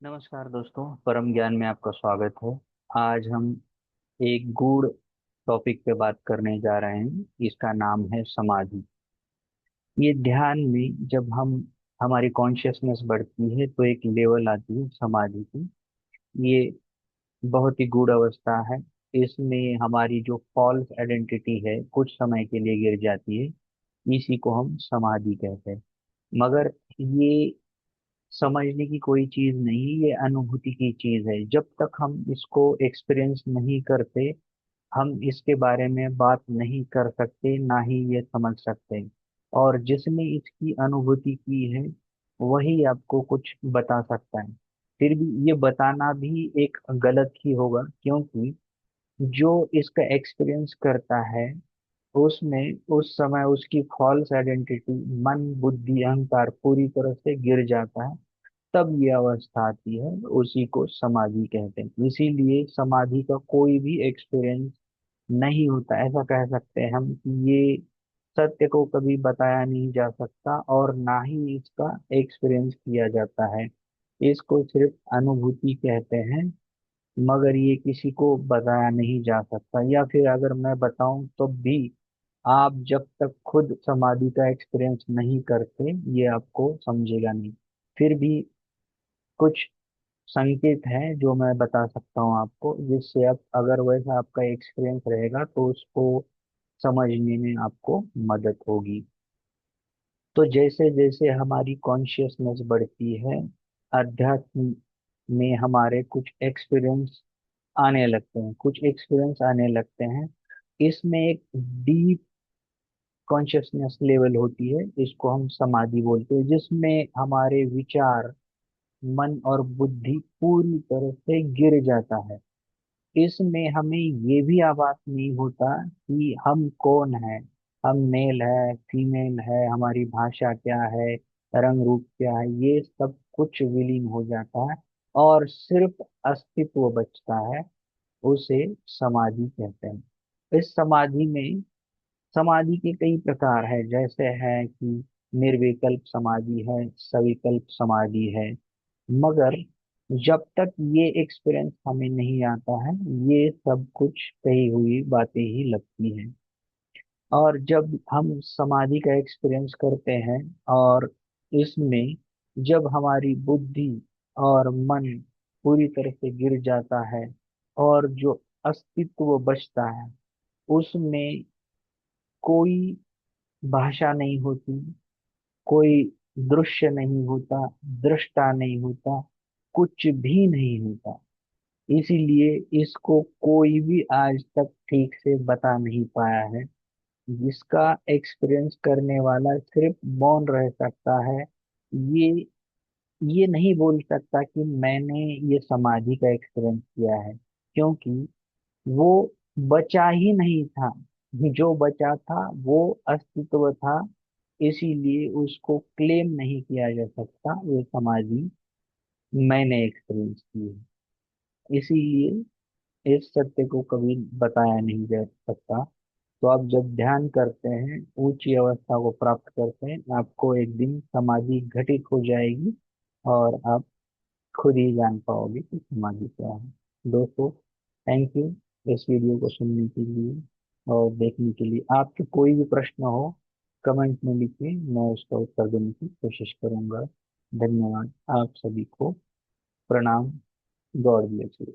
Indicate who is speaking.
Speaker 1: नमस्कार दोस्तों, परम ज्ञान में आपका स्वागत है। आज हम एक गूढ़ टॉपिक पे बात करने जा रहे हैं। इसका नाम है समाधि। ये ध्यान में जब हम हमारी कॉन्शियसनेस बढ़ती है तो एक लेवल आती है समाधि की। ये बहुत ही गूढ़ अवस्था है। इसमें हमारी जो फॉल्स आइडेंटिटी है कुछ समय के लिए गिर जाती है। इसी को हम समाधि कहते हैं। मगर ये समझने की कोई चीज नहीं, ये अनुभूति की चीज है। जब तक हम इसको एक्सपीरियंस नहीं करते, हम इसके बारे में बात नहीं कर सकते, ना ही ये समझ सकते। और जिसने इसकी अनुभूति की है वही आपको कुछ बता सकता है। फिर भी ये बताना भी एक गलत ही होगा, क्योंकि जो इसका एक्सपीरियंस करता है उसमें उस समय उसकी फॉल्स आइडेंटिटी, मन बुद्धि अहंकार पूरी तरह से गिर जाता है। तब ये अवस्था आती है, उसी को समाधि कहते हैं। इसीलिए समाधि का कोई भी एक्सपीरियंस नहीं होता, ऐसा कह सकते हैं हम कि ये सत्य को कभी बताया नहीं जा सकता और ना ही इसका एक्सपीरियंस किया जाता है। इसको सिर्फ अनुभूति कहते हैं, मगर ये किसी को बताया नहीं जा सकता। या फिर अगर मैं बताऊं तो भी आप जब तक खुद समाधि का एक्सपीरियंस नहीं करते ये आपको समझेगा नहीं। फिर भी कुछ संकेत हैं जो मैं बता सकता हूँ आपको, जिससे आप अगर वैसा आपका एक्सपीरियंस रहेगा तो उसको समझने में आपको मदद होगी। तो जैसे जैसे हमारी कॉन्शियसनेस बढ़ती है, अध्यात्म में हमारे कुछ एक्सपीरियंस आने लगते हैं, कुछ एक्सपीरियंस आने लगते हैं। इसमें एक डीप कॉन्शियसनेस लेवल होती है, इसको हम समाधि बोलते हैं, जिसमें हमारे विचार, मन और बुद्धि पूरी तरह से गिर जाता है। इसमें हमें ये भी आभास नहीं होता कि हम कौन है, हम मेल है फीमेल है, हमारी भाषा क्या है, रंग रूप क्या है, ये सब कुछ विलीन हो जाता है और सिर्फ अस्तित्व बचता है। उसे समाधि कहते हैं। इस समाधि में समाधि के कई प्रकार है, जैसे है कि निर्विकल्प समाधि है, सविकल्प समाधि है। मगर जब तक ये एक्सपीरियंस हमें नहीं आता है, ये सब कुछ कही हुई बातें ही लगती हैं। और जब हम समाधि का एक्सपीरियंस करते हैं और इसमें जब हमारी बुद्धि और मन पूरी तरह से गिर जाता है और जो अस्तित्व बचता है उसमें कोई भाषा नहीं होती, कोई दृश्य नहीं होता, दृष्टा नहीं होता, कुछ भी नहीं होता। इसीलिए इसको कोई भी आज तक ठीक से बता नहीं पाया है। जिसका एक्सपीरियंस करने वाला सिर्फ मौन रह सकता है। ये ये नहीं बोल सकता कि मैंने ये समाधि का एक्सपीरियंस किया है, क्योंकि वो बचा ही नहीं था। जो बचा था वो अस्तित्व था। इसीलिए उसको क्लेम नहीं किया जा सकता ये समाधि मैंने एक्सपीरियंस की है। इसीलिए इस सत्य को कभी बताया नहीं जा सकता। तो आप जब ध्यान करते हैं, ऊंची अवस्था को प्राप्त करते हैं, आपको एक दिन समाधि घटित हो जाएगी और आप खुद ही जान पाओगे कि समाधि क्या है। दोस्तों, थैंक यू इस वीडियो को सुनने के लिए और देखने के लिए। आपके कोई भी प्रश्न हो कमेंट में लिखिए, मैं उसका उत्तर देने की कोशिश करूंगा। धन्यवाद। आप सभी को प्रणाम। God bless you.